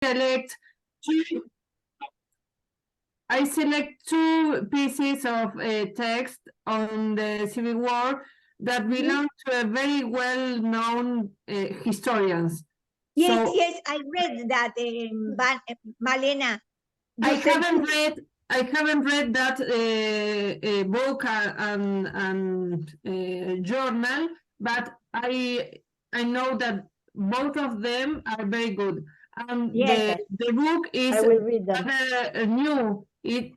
select two, I select two pieces of text on the Civil War that belong to a very well-known historians. Yes, So yes, I read that, Malena. I You said haven't read that book and journal, but I know that both of them are very good. And yes. the book is I will read them. rather new. It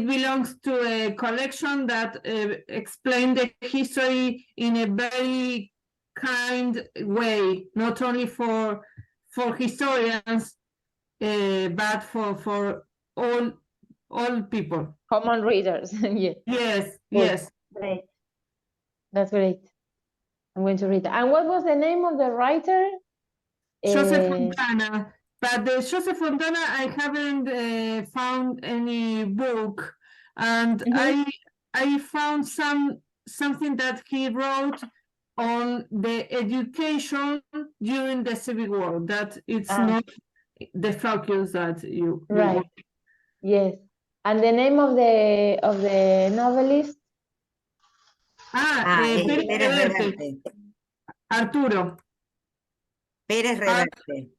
belongs to a collection that explain the history in a very kind way, not only for historians, but for all people. Common readers. Yeah. Yes, Good. yes. Great. That's great. I'm going to read that. And what was the name of the writer? Joseph Fontana. But the Joseph Fontana, I haven't found any book, and I found something that he wrote on the education during the Civil War. That it's not the focus that you Right. want. Yes. And the name of the novelist? Pérez Pérez Reverte. Reverte. Arturo. Pérez Reverte.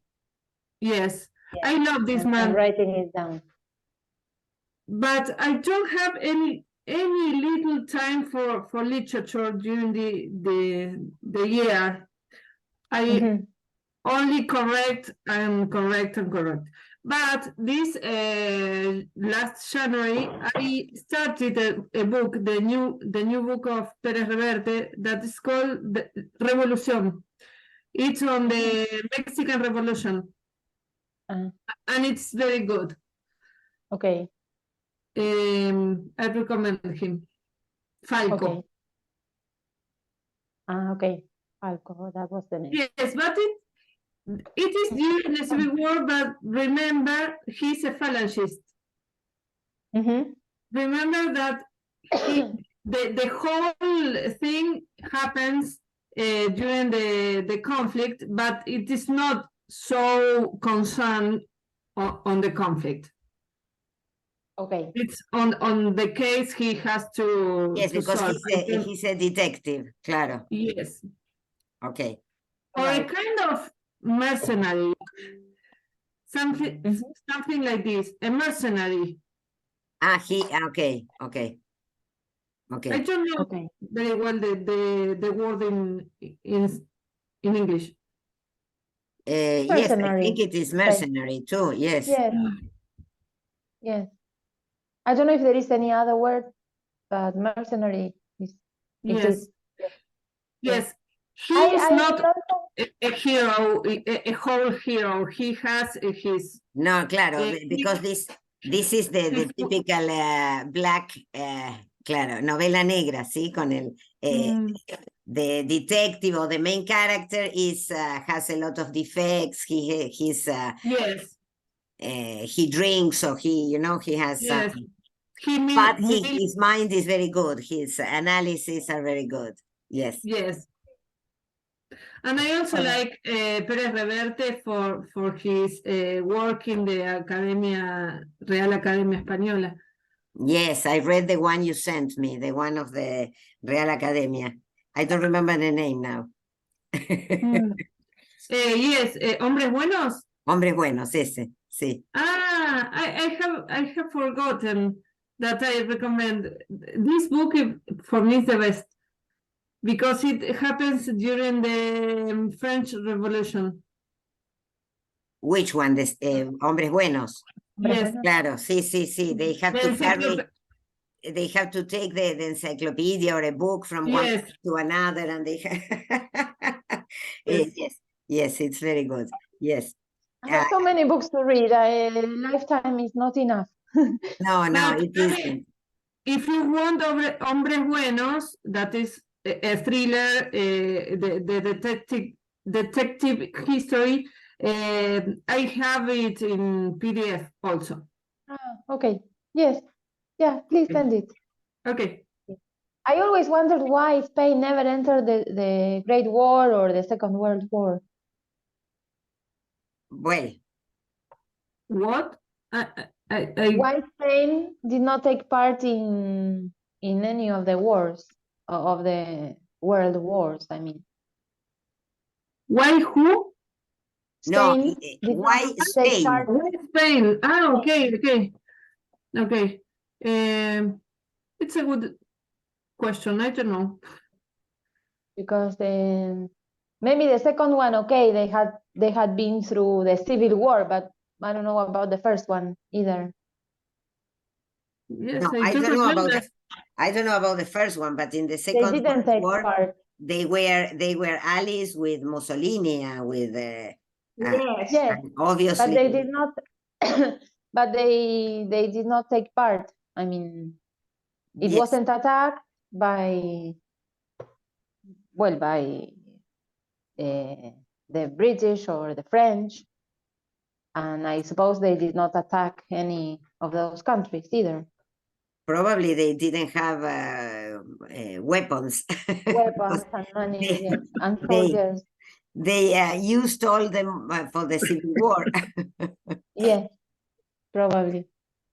Yes, I love this I'm man, writing it down. but I don't have any little time for literature during the year. I only correct and correct and correct. But this last January, I started a book, the new book of Pérez Reverte that is called the Revolución. It's on the Mexican Revolution, and it's very good. Okay. I recommend him. Falco. Okay. Okay. Falco, that was the name. Yes, but it is during the Civil War, but remember, he's a phalangist. Remember that the whole thing happens during the conflict, but it is not so concerned on the conflict. Okay. It's on the case he has to. Yes, to because solve. he's a detective, claro. Yes. Okay. Or a kind of mercenary. Something like this. A mercenary. Okay. I don't know very well the word in English. Yes, I think it is mercenary too. Yes. Yes. Yes. I don't know if there is any other word, but mercenary is. Yes. Yes. He I is not a hero, a whole hero. He has his. No, claro, because this is the typical black, claro, novela negra, ¿sí? Con el the detective or the main character is has a lot of defects. He's yes. He drinks, or he has yes. but his mind is very good. His analysis are very good. Yes. Yes. And I also like Pérez Reverte for his work in the Real Academia Española. Yes, I read the one you sent me, the one of the Real Academia. I don't remember the name now. Yes, Hombres Buenos. Hombres Buenos, ese, sí. I have forgotten that I recommend this book. For me, is the best because it happens during the French Revolution. Which one? Hombres Buenos. Yes. Claro, sí. They have to carry. They have to take the encyclopedia or a book from one to another, and they yes, it's very good. Yes. I have so many books to read. Lifetime is not enough. No, it isn't. If you want Hombres Buenos, that is a thriller, the detective history, I have it in PDF also. Okay. Yes. Yeah, please send it. Okay. I always wondered why Spain never entered the Great War or the Second World War. Well, What? I Why Spain did not take part in any of the wars of the world wars? I mean, why who? No, Spain did why not take Spain? part Why Spain? Ah, okay, okay. It's a good question. I don't know. because maybe the second one, okay, they had been through the civil war, but I don't know about the first one either. Yes, No, I I do don't know about remember. I don't know about the first one, but in the They Second didn't World take War, part. they were allies with Mussolini and with Yes. Yes, and but obviously they did not. But they did not take part. I mean, it yes, wasn't attacked by by the British or the French, and I suppose they did not attack any of those countries either. probably they didn't have weapons. Weapons and money, they, yes, and they soldiers, used all them for the Civil War. yes, probably.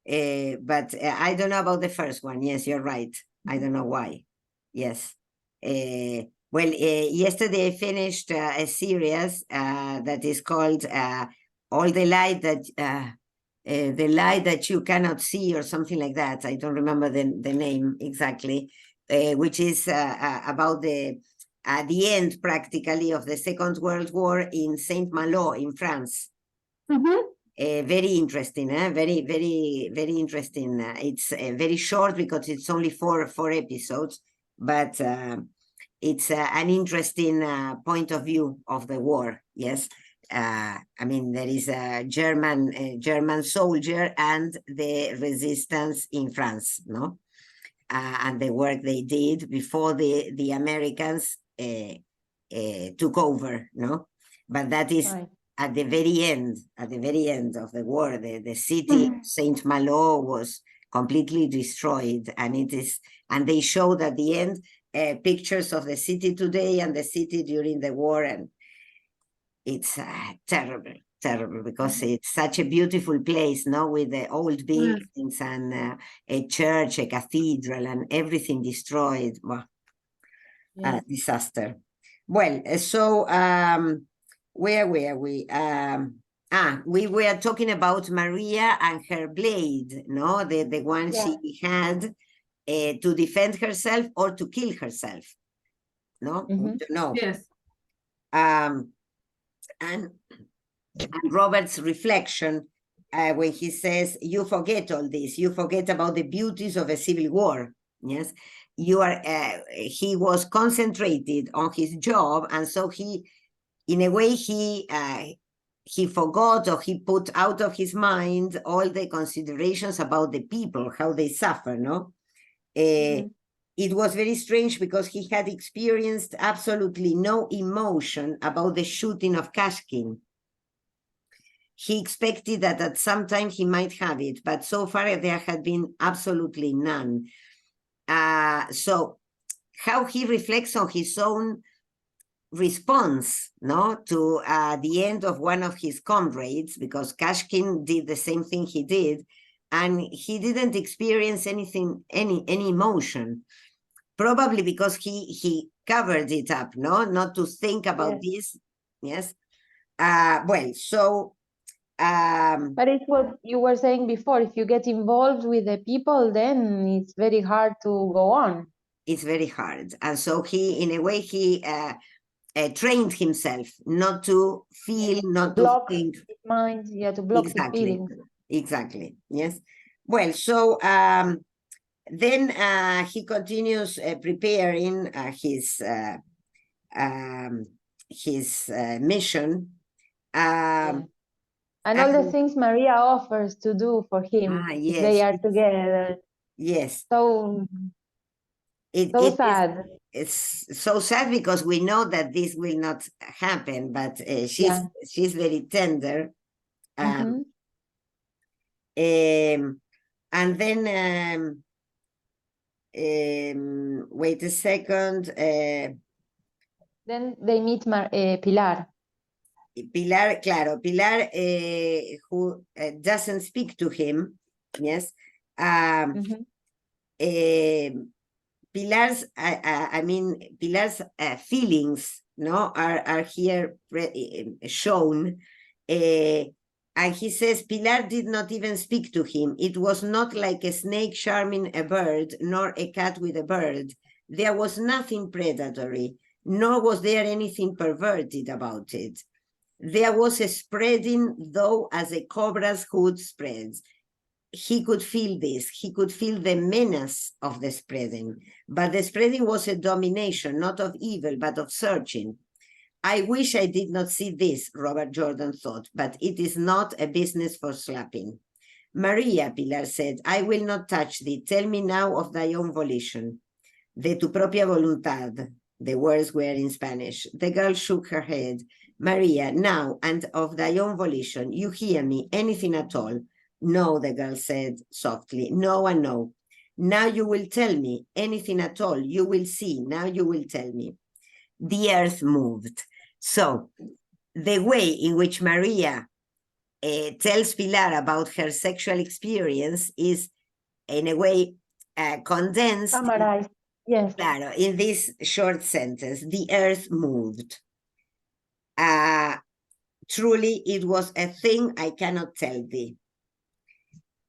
But I don't know about the first one. Yes, you're right. I don't know why. Yes. Well, yesterday I finished a series that is called "All the Light That the Light That You Cannot See" or something like that. I don't remember the name exactly, which is about the end practically of the Second World War in Saint-Malo in France. Mhm. Very interesting, very interesting. It's very short because it's only four episodes, but it's an interesting point of view of the war. Yes, I mean there is a German soldier and the resistance in France, no, and the work they did before the Americans took over, no, but that is. Right. At the very end of the war, the city Saint Malo was completely destroyed, and they showed at the end pictures of the city today and the city during the war, and it's terrible because it's such a beautiful place, no, with the old buildings and a church, a cathedral, and everything destroyed. Well, Yeah. disaster. Well, so where were we? We were talking about Maria and her blade, no? The one she had to defend herself or to kill herself, no? We don't know. Yes. And Robert's reflection when he says, "You forget all this. You forget about the beauties of a civil war." Yes, you are. He was concentrated on his job, and so he, in a way, he forgot, or he put out of his mind all the considerations about the people, how they suffer. No, it was very strange because he had experienced absolutely no emotion about the shooting of Kashkin. He expected that at some time he might have it, but so far there had been absolutely none. So how he reflects on his own response, no, to the end of one of his comrades, because Kashkin did the same thing he did, and he didn't experience anything, any emotion, probably because he covered it up, no, not to think about this. Yes. Well, so. But it's what you were saying before. If you get involved with the people, then it's very hard to go on. It's very hard. And so he, in a way, he trained himself not to feel, not to think. His mind, to block his feelings. Exactly. Yes. Well, so then he continues preparing his mission. And all the things Maria offers to do for him if they are together. Yes. So sad. It's so sad because we know that this will not happen, but she's very tender. And then wait a second. Then they meet Pilar. Pilar, claro, Pilar, who doesn't speak to him, yes. Mhm. Pilar's, I mean, Pilar's feelings, no, are here shown. And he says Pilar did not even speak to him. It was not like a snake charming a bird, nor a cat with a bird. There was nothing predatory, nor was there anything perverted about it. There was a spreading, though, as a cobra's hood spreads. He could feel this. He could feel the menace of the spreading. But the spreading was a domination, not of evil, but of searching. I wish I did not see this, Robert Jordan thought, but it is not a business for slapping. Maria, Pilar said, I will not touch thee. Tell me now of thy own volition. De tu propia voluntad. The words were in Spanish. The girl shook her head. Maria, now, and of thy own volition. You hear me, anything at all. No, the girl said softly. No and no. Now you will tell me anything at all. You will see. Now you will tell me. The earth moved. So the way in which Maria tells Pilar about her sexual experience is, in a way, condensed. Summarized. Yes. Claro, in this short sentence, the earth moved. Truly, it was a thing I cannot tell thee.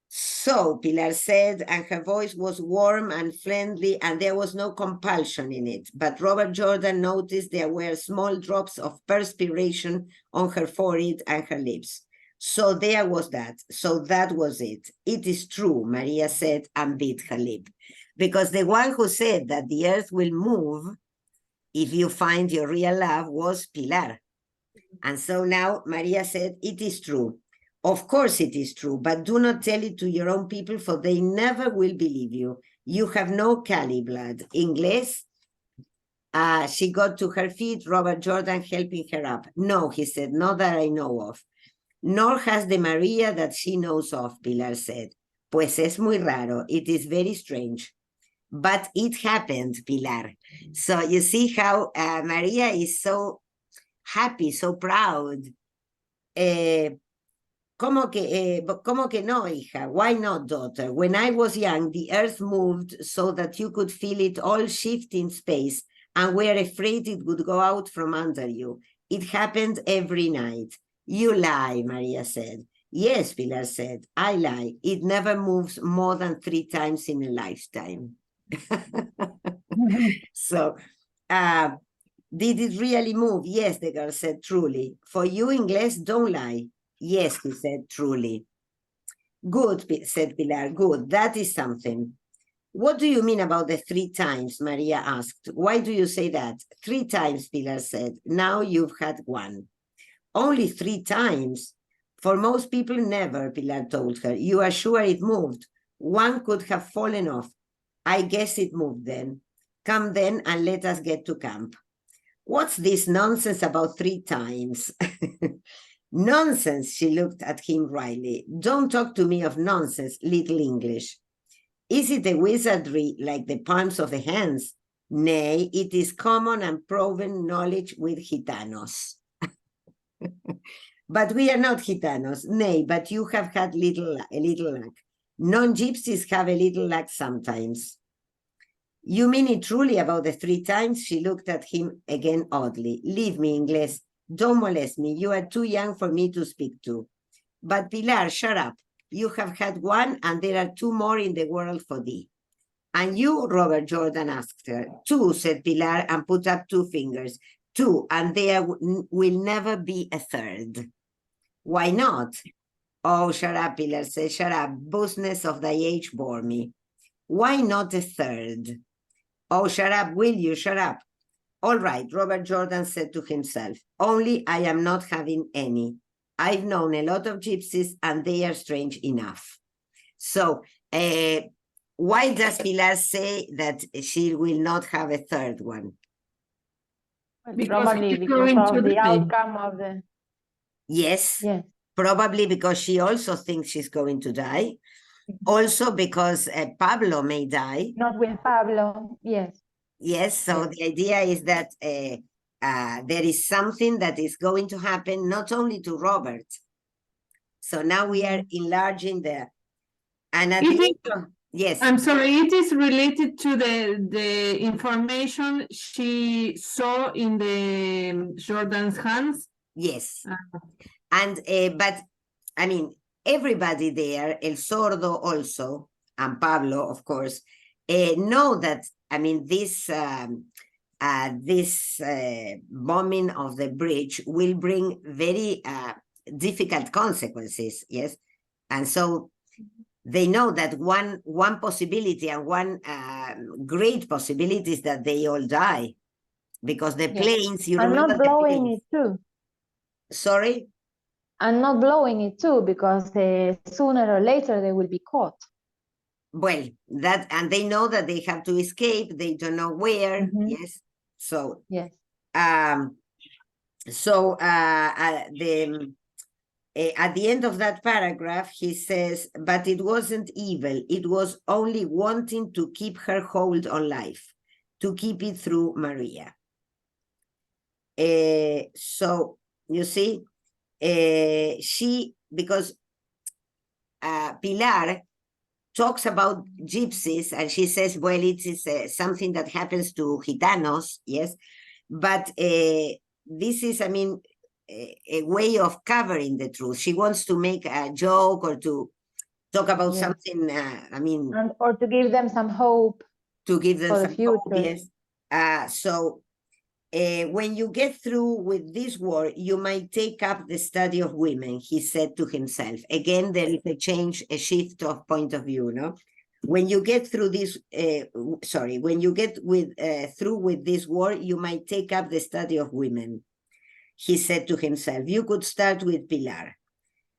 So, Pilar said, and her voice was warm and friendly, and there was no compulsion in it. But Robert Jordan noticed there were small drops of perspiration on her forehead and her lips. So there was that. So that was it. It is true, Maria said, and bit her lip. Because the one who said that the earth will move if you find your real love was Pilar. And so now Maria said, it is true. Of course it is true, but do not tell it to your own people, for they never will believe you. You have no Cali blood. Inglés? She got to her feet, Robert Jordan helping her up. No, he said, not that I know of. Nor has the Maria that she knows of, Pilar said. Pues es muy raro. It is very strange. But it happened, Pilar. So you see how Maria is so happy, so proud. ¿Cómo que no, hija? Why not, daughter? When I was young, the earth moved so that you could feel it all shift in space and were afraid it would go out from under you. It happened every night. You lie, Maria said. Yes, Pilar said, I lie. It never moves more than 3 times in a lifetime. So, did it really move? Yes, the girl said, truly. For you, Inglés, don't lie. Yes, he said, truly. Good, said Pilar, good, that is something. What do you mean about the 3 times, Maria asked. Why do you say that? 3 times, Pilar said. Now you've had 1. Only 3 times? For most people, never, Pilar told her. You are sure it moved? 1 could have fallen off. I guess it moved then. Come then and let us get to camp. What's this nonsense about 3 times? Nonsense, she looked at him wryly. Don't talk to me of nonsense, little English. Is it a wizardry like the palms of the hands? Nay, it is common and proven knowledge with Gitanos. But we are not Gitanos. Nay, but you have had a little luck. Non-gypsies have a little luck sometimes. You mean it truly about the 3 times? She looked at him again oddly. Leave me, Inglés. Don't molest me. You are too young for me to speak to. But Pilar, shut up. You have had 1 and there are 2 more in the world for thee. And you, Robert Jordan asked her. 2, said Pilar and put up 2 fingers. 2, and there will never be a 3rd. Why not? Oh, shut up, Pilar said. Shut up. Business of thy age bore me. Why not a 3rd? Oh, shut up, will you? Shut up. All right, Robert Jordan said to himself, only I am not having any. I've known a lot of gypsies and they are strange enough. So why does Pilar say that she will not have a 3rd one? Probably she's because going to of the die. outcome of the... Yes, Yes. probably because she also thinks she's going to die. Also because Pablo may die. Not with Pablo, yes. Yes, so Yes. the idea is that there is something that is going to happen not only to Robert. So now we are enlarging and at It the is- end of, yes, I'm sorry, it is related to the information she saw in the Jordan's hands. yes. Uh, And but I mean, everybody there, El Sordo also, and Pablo, of course, know that, I mean, this bombing of the bridge will bring very difficult consequences, yes? And so they know that one possibility and one great possibility is that they all die, because the Yes. planes, you And remember not the blowing planes. it too. Sorry? And not blowing it too, because sooner or later they will be caught. Well, that, and they know that they have to escape, they don't know where, Mhm. yes? So, Yes. At the end of that paragraph, he says, but it wasn't evil, it was only wanting to keep her hold on life, to keep it through Maria. So, you see, because Pilar talks about gypsies, and she says, well, it is something that happens to Gitanos, yes, but this is, I mean, a way of covering the truth. She wants to make a joke or to talk about Yes. something, I mean, Or to give them some hope. to give them for the some hope, future. yes. So when you get through with this war, you might take up the study of women, he said to himself. Again, there is a change, a shift of point of view, no? When you get through this, when you get through with this war, you might take up the study of women, he said to himself. You could start with Pilar.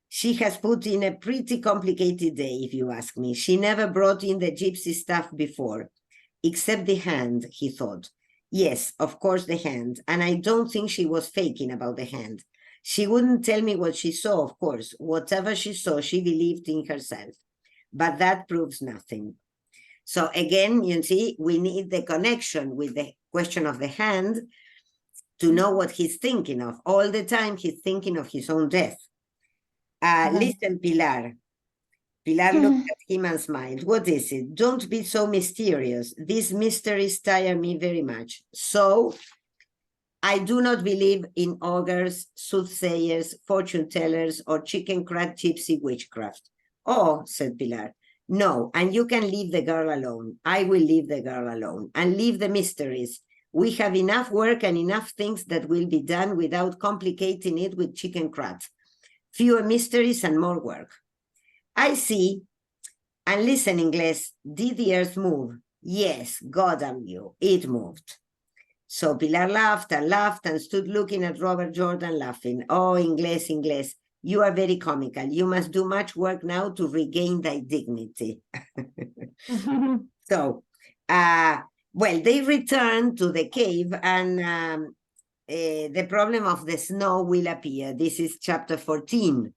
She has put in a pretty complicated day, if you ask me. She never brought in the gypsy stuff before, except the hand, he thought. Yes, of course, the hand. And I don't think she was faking about the hand. She wouldn't tell me what she saw, of course. Whatever she saw, she believed in herself. But that proves nothing. So again, you see, we need the connection with the question of the hand to know what he's thinking of. All the time, he's thinking of his own death. Listen, Pilar. Pilar looked at him and smiled. What is it? Don't be so mysterious. These mysteries tire me very much. So, I do not believe in ogres, soothsayers, fortune tellers, or chicken crab gypsy witchcraft. Oh, said Pilar. No, and you can leave the girl alone. I will leave the girl alone and leave the mysteries. We have enough work and enough things that will be done without complicating it with chicken crab. Fewer mysteries and more work. I see. And listen, Inglés, did the earth move? Yes, God damn you, it moved. So Pilar laughed and stood looking at Robert Jordan laughing. Oh, Inglés, Inglés, you are very comical. You must do much work now to regain thy dignity. So, well, they return to the cave and the problem of the snow will appear. This is chapter 14.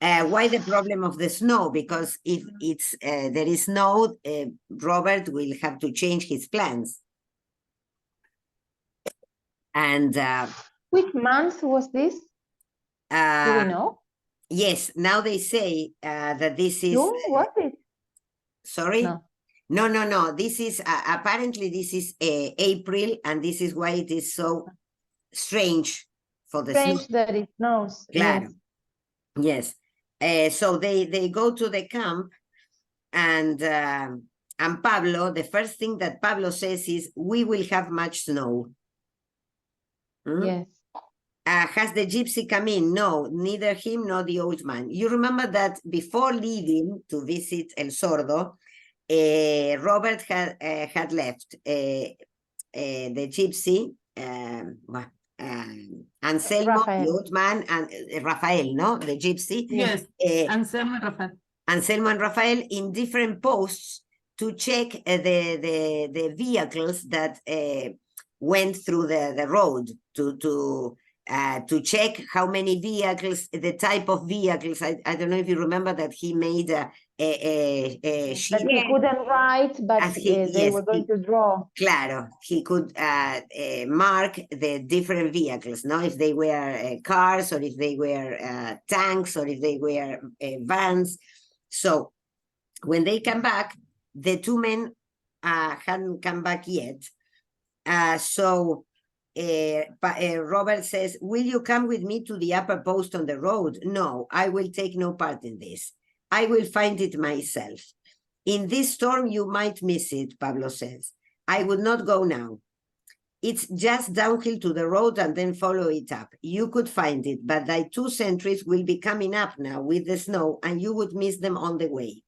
Why the problem of the snow? Because if there is snow, Robert will have to change his plans. And Which month was this? Do we know? Yes, now they say that this is. June, was it? Sorry? No. No. This is apparently this is April, and this is why it is so strange for the Strange snow. that it snows. Claro. Yes. Yes. So they go to the camp, and Pablo, the first thing that Pablo says is, we will have much snow. Yes. Has the gypsy come in? No, neither him nor the old man. You remember that before leaving to visit El Sordo, Robert had left the gypsy, Anselmo, Rafael. the old man, and Rafael, no, the gypsy. Yes, Anselmo and Rafael. Anselmo and Rafael in different posts to check the vehicles that went through the road to check how many vehicles, the type of vehicles. I don't know if you remember that he made That she, he couldn't write, but As he- they yes, were going he- to draw. claro, he could mark the different vehicles, no? If they were cars, or if they were tanks, or if they were vans. So when they come back, the two men hadn't come back yet. So Robert says, will you come with me to the upper post on the road? No, I will take no part in this. I will find it myself. In this storm, you might miss it, Pablo says. I would not go now. It's just downhill to the road and then follow it up. You could find it, but thy two sentries will be coming up now with the snow, and you would miss them on the way.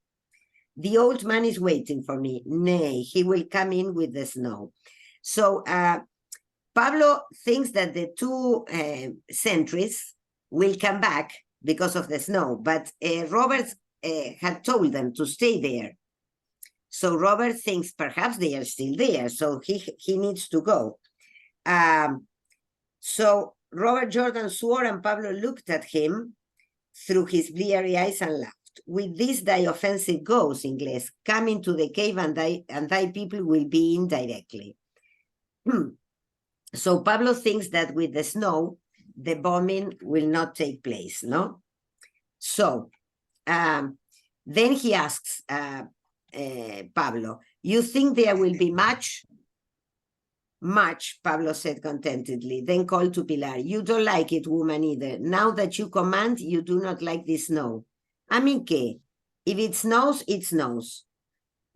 The old man is waiting for me. Nay, he will come in with the snow. So Pablo thinks that the two sentries will come back because of the snow, but Robert had told them to stay there. So Robert thinks perhaps they are still there, so he needs to go. So Robert Jordan swore, and Pablo looked at him through his bleary eyes and laughed. With this thy offensive goes, Ingles. Come into the cave, and thy people will be in directly. So Pablo thinks that with the snow, the bombing will not take place, no? So then he asks Pablo, you think there will be much? Much, Pablo said contentedly, then called to Pilar. You don't like it, woman, either. Now that you command, you do not like the snow. I mean, ¿qué? If it snows, it snows.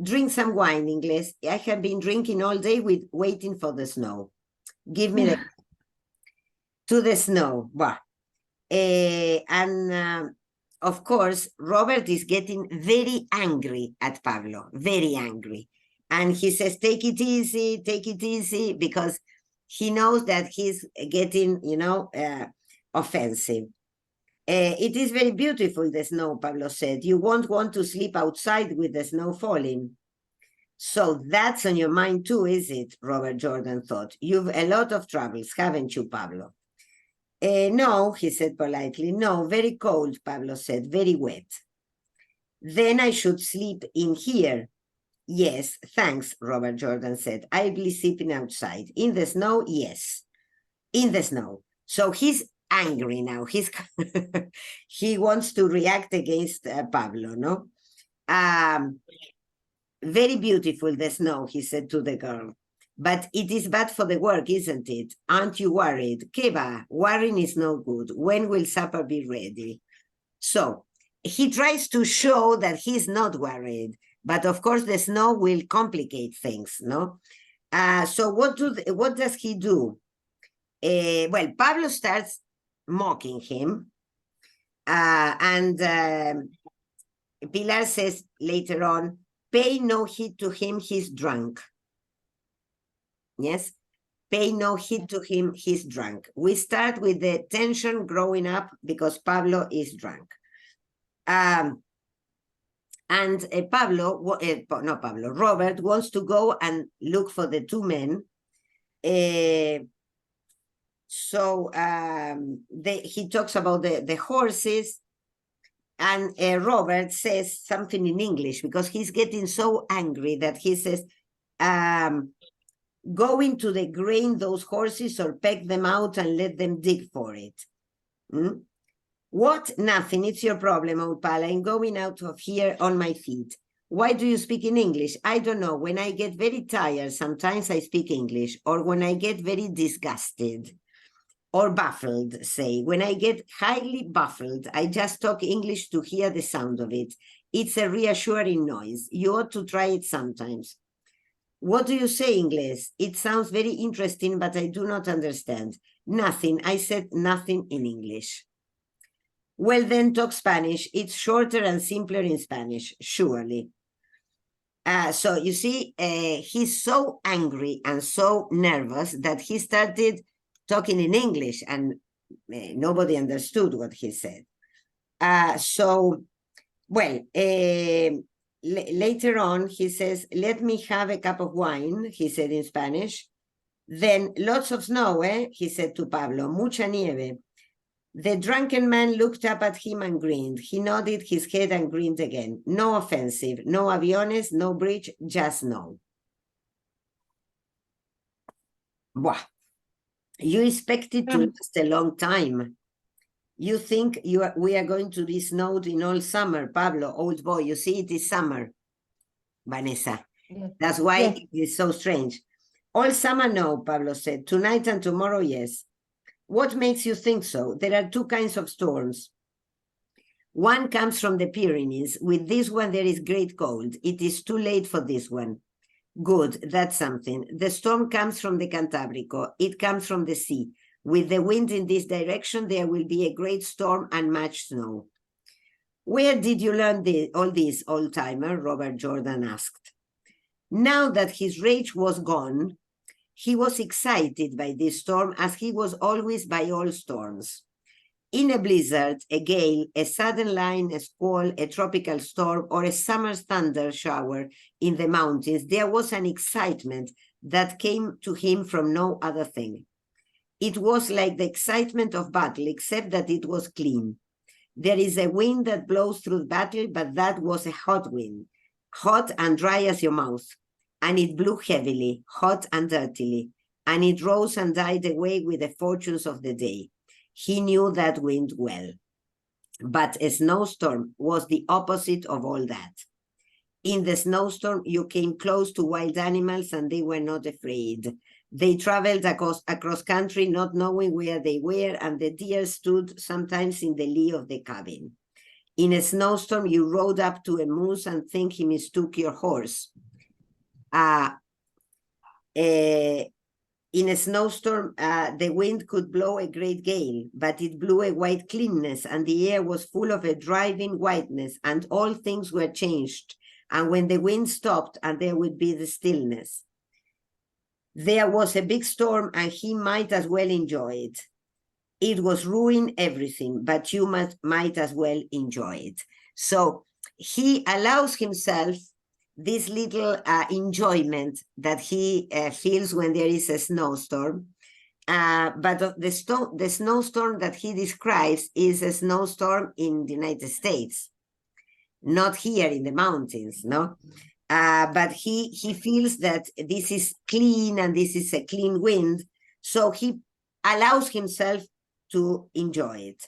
Drink some wine, Ingles. I have been drinking all day waiting for the snow. Give me to the snow. Bah. Of course, Robert is getting very angry at Pablo, very angry. And he says, take it easy, because he knows that he's getting, offensive. It is very beautiful, the snow, Pablo said. You won't want to sleep outside with the snow falling. So that's on your mind too, is it? Robert Jordan thought. You've a lot of troubles, haven't you, Pablo? No, he said politely. No, very cold, Pablo said, very wet. Then I should sleep in here. Yes, thanks, Robert Jordan said. I'll be sleeping outside. In the snow, yes. In the snow. So he's angry now. He wants to react against Pablo, no? Very beautiful, the snow, he said to the girl. But it is bad for the work, isn't it? Aren't you worried? Keba, worrying is no good. When will supper be ready? So he tries to show that he's not worried. But of course, the snow will complicate things, no? So what does he do? Well, Pablo starts mocking him. And Pilar says later on, pay no heed to him, he's drunk. Yes, pay no heed to him, he's drunk. We start with the tension growing up because Pablo is drunk. And Robert wants to go and look for the two men. So he talks about the horses, and Robert says something in English because he's getting so angry that he says, go into the grain those horses, or peg them out and let them dig for it. What? Nothing. It's your problem, old pal. I'm going out of here on my feet. Why do you speak in English? I don't know. When I get very tired, sometimes I speak English, or when I get very disgusted or baffled, say. When I get highly baffled, I just talk English to hear the sound of it. It's a reassuring noise. You ought to try it sometimes. What do you say, Ingles? It sounds very interesting, but I do not understand. Nothing. I said nothing in English. Well, then talk Spanish. It's shorter and simpler in Spanish, surely. So you see, he's so angry and so nervous that he started talking in English, and nobody understood what he said. Later on, he says, let me have a cup of wine, he said in Spanish. Then, lots of snow, he said to Pablo, mucha nieve. The drunken man looked up at him and grinned. He nodded his head and grinned again. No offensive, no aviones, no bridge, just no. Buah. You expected to last a long time. You think we are going to be snowed in all summer, Pablo, old boy. You see, it is summer, Vanessa. Yes. That's why Yes. it is so strange. All summer, no, Pablo said. Tonight and tomorrow, yes. What makes you think so? There are two kinds of storms. One comes from the Pyrenees. With this one, there is great cold. It is too late for this one. Good, that's something. The storm comes from the Cantabrico. It comes from the sea. With the wind in this direction, there will be a great storm and much snow. Where did you learn all this, old-timer? Robert Jordan asked. Now that his rage was gone, he was excited by this storm, as he was always by all storms. In a blizzard, a gale, a sudden line, a squall, a tropical storm, or a summer's thunder shower in the mountains, there was an excitement that came to him from no other thing. It was like the excitement of battle, except that it was clean. There is a wind that blows through battle, but that was a hot wind, hot and dry as your mouth. And it blew heavily, hot and dirtily, and it rose and died away with the fortunes of the day. He knew that wind well. But a snowstorm was the opposite of all that. In the snowstorm, you came close to wild animals and they were not afraid. They traveled across country not knowing where they were, and the deer stood sometimes in the lee of the cabin. In a snowstorm, you rode up to a moose and think he mistook your horse. In a snowstorm, the wind could blow a great gale, but it blew a white cleanness, and the air was full of a driving whiteness, and all things were changed. And when the wind stopped, and there would be the stillness. There was a big storm, and he might as well enjoy it. It was ruining everything, but you might as well enjoy it. So he allows himself this little enjoyment that he feels when there is a snowstorm. But the snowstorm that he describes is a snowstorm in the United States, not here in the mountains, no? But he feels that this is clean and this is a clean wind, so he allows himself to enjoy it.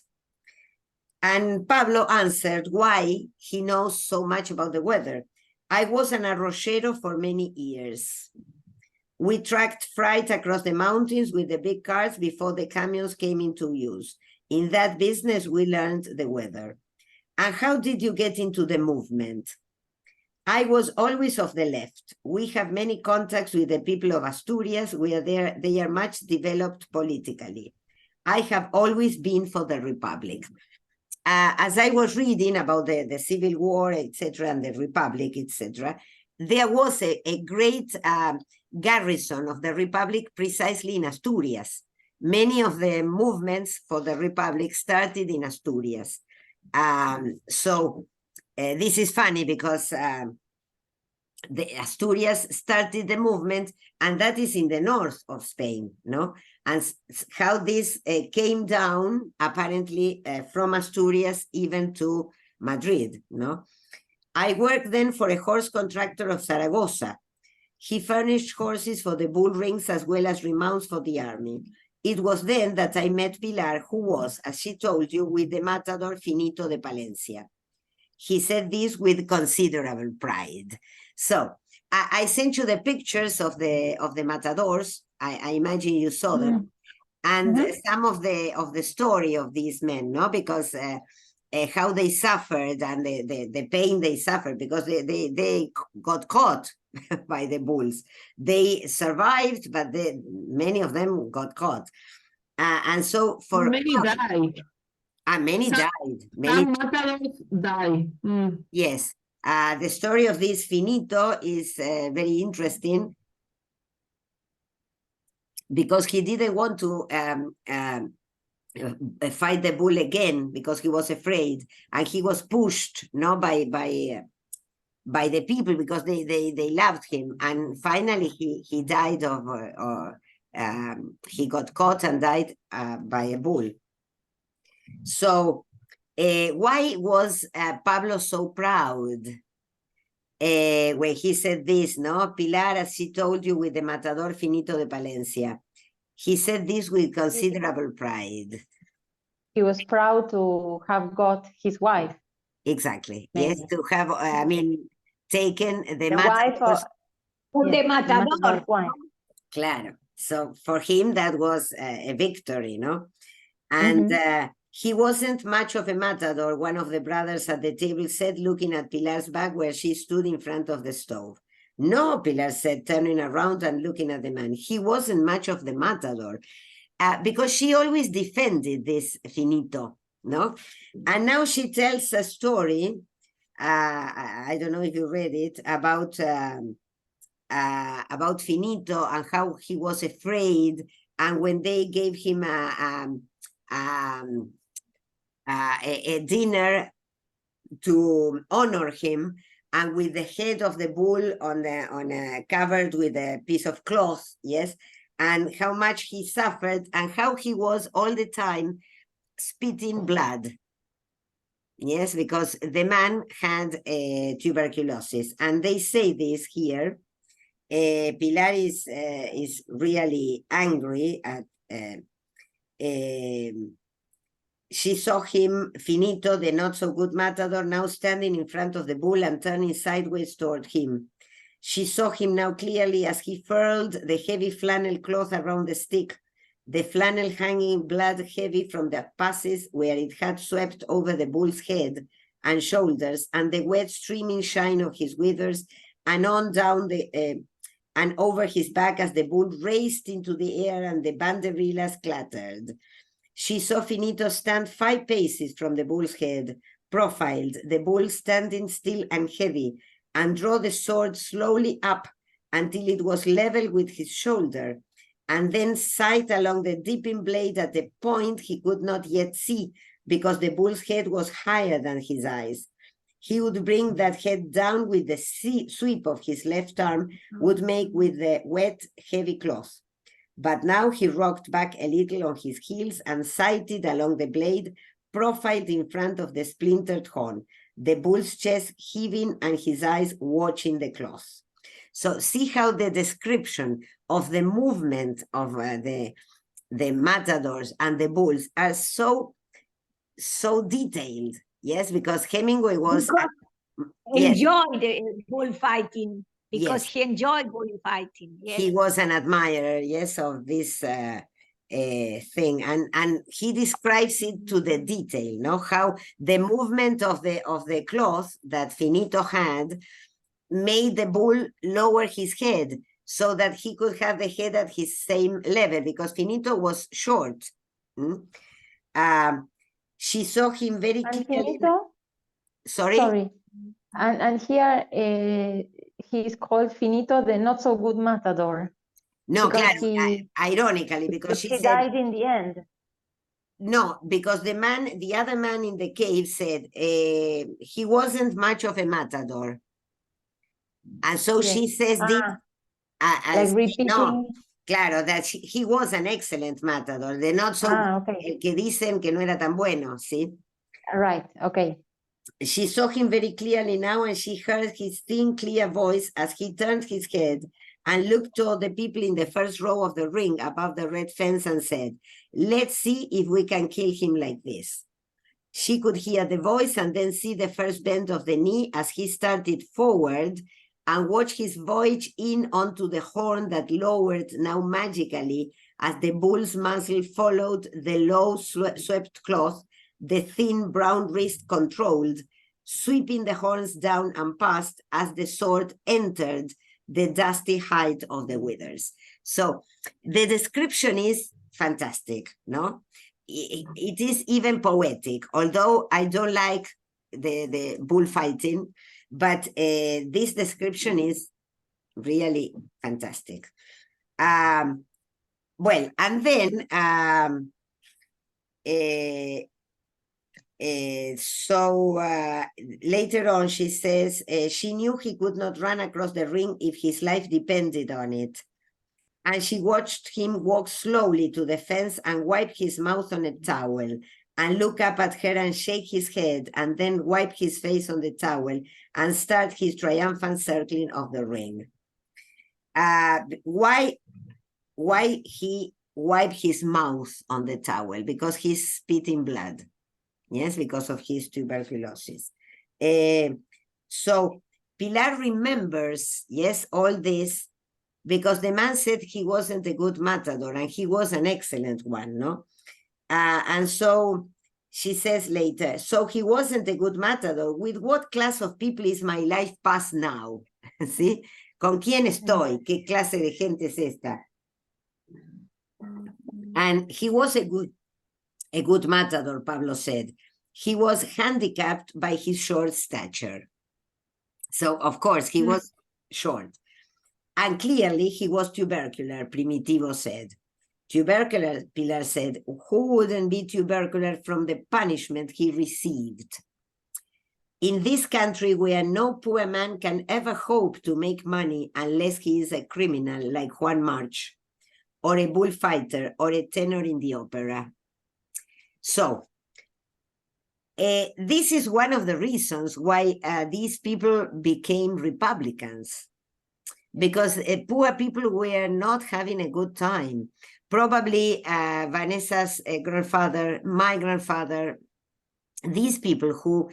And Pablo answered why he knows so much about the weather. I was an arrochero for many years. We tracked freight across the mountains with the big cars before the camions came into use. In that business, we learned the weather. And how did you get into the movement? I was always of the left. We have many contacts with the people of Asturias, where they are much developed politically. I have always been for the Republic. As I was reading about the Civil War, etc., and the Republic, etc., there was a great garrison of the Republic precisely in Asturias. Many of the movements for the Republic started in Asturias. This is funny because the Asturias started the movement, and that is in the north of Spain, no? And how this came down, apparently, from Asturias even to Madrid, no? I worked then for a horse contractor of Zaragoza. He furnished horses for the bull rings as well as remounts for the army. It was then that I met Pilar, who was, as she told you, with the matador Finito de Palencia. He said this with considerable pride. So I sent you the pictures of the matadors. I imagine you saw them, and some of the story of these men, no, because how they suffered and the pain they suffered because they got caught by the bulls. They survived, but many of them got caught, and so for many died. And many Some- died. Some matadors die. Yes. The story of this Finito is very interesting because he didn't want to fight the bull again because he was afraid, and he was pushed, no, by the people because they loved him, and finally he died he got caught and died by a bull. So why was Pablo so proud? When he said this, no? Pilar, as she told you, with the Matador Finito de Palencia. He said this with considerable pride. He was proud to have got his wife, Exactly. maybe. Yes, to have, I mean, taken the The wife of Of the yes, Matador. Matador's wife. Claro. So for him, that was a victory, no? And he wasn't much of a matador, one of the brothers at the table said, looking at Pilar's back where she stood in front of the stove. No, Pilar said, turning around and looking at the man. He wasn't much of the matador because she always defended this Finito, no? And now she tells a story, I don't know if you read it, about Finito and how he was afraid. And when they gave him a dinner to honor him, and with the head of the bull covered with a piece of cloth, yes, and how much he suffered and how he was all the time spitting blood. Yes, because the man had tuberculosis, and they say this here. Pilar is really angry at. She saw him, Finito, the not so good matador, now standing in front of the bull and turning sideways toward him. She saw him now clearly as he furled the heavy flannel cloth around the stick, the flannel hanging blood heavy from the passes where it had swept over the bull's head and shoulders, and the wet streaming shine of his withers, and on down and over his back as the bull raced into the air and the banderillas clattered. She saw Finito stand 5 paces from the bull's head, profiled, the bull standing still and heavy, and draw the sword slowly up until it was level with his shoulder, and then sight along the dipping blade at a point he could not yet see, because the bull's head was higher than his eyes. He would bring that head down with the sweep of his left arm, would make with the wet, heavy cloth. But now he rocked back a little on his heels and sighted along the blade, profiled in front of the splintered horn, the bull's chest heaving and his eyes watching the cloth. So see how the description of the movement of the matadors and the bulls are so detailed. Yes, because Hemingway was Enjoyed the bullfighting. Because Yes. he enjoyed bullfighting. Yes. He was an admirer, yes, of this thing, and he describes it to the detail, no? How the movement of the cloth that Finito had made the bull lower his head so that he could have the head at his same level, because Finito was short. She saw him very And clearly. Finito, Sorry? and here he's called Finito, the not so good matador. No, because claro, ironically, because she he said, died in the end. no, because the other man in the cave said he wasn't much of a matador. And so Yes. she says this, Like repeating. no, claro, that he was an excellent matador. They're not so, Okay. el que dicen que no era tan bueno, ¿sí? Right, okay. She saw him very clearly now, and she heard his thin, clear voice as he turned his head and looked toward the people in the first row of the ring above the red fence and said, let's see if we can kill him like this. She could hear the voice and then see the first bend of the knee as he started forward, and watch his voyage in onto the horn that lowered now magically as the bull's muzzle followed the low swept cloth, the thin brown wrist controlled, sweeping the horns down and past as the sword entered the dusty height of the withers. So the description is fantastic, no? It is even poetic, although I don't like the bullfighting, but this description is really fantastic. Well, and then later on she says she knew he could not run across the ring if his life depended on it. And she watched him walk slowly to the fence and wipe his mouth on a towel, and look up at her and shake his head and then wipe his face on the towel and start his triumphant circling of the ring. Why he wiped his mouth on the towel? Because he's spitting blood. Yes, because of his tuberculosis. So Pilar remembers, yes, all this, because the man said he wasn't a good matador, and he was an excellent one, no? And so she says later, so he wasn't a good matador. With what class of people is my life past now? ¿Sí? ¿Con quién estoy? ¿Qué clase de gente es esta? And he was a good matador, Pablo said. He was handicapped by his short stature. So, of course, he was short. And clearly, he was tubercular, Primitivo said. Tubercular, Pilar said, who wouldn't be tubercular from the punishment he received? In this country where no poor man can ever hope to make money unless he is a criminal like Juan March, or a bullfighter, or a tenor in the opera. So, this is one of the reasons why these people became Republicans, because poor people were not having a good time. Probably Vanessa's grandfather, my grandfather, these people who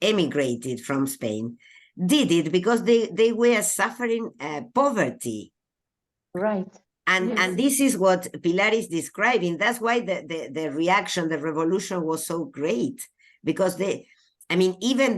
emigrated from Spain, did it because they were suffering poverty. Right. And this is what Pilar is describing. That's why the reaction, the revolution was so great, because even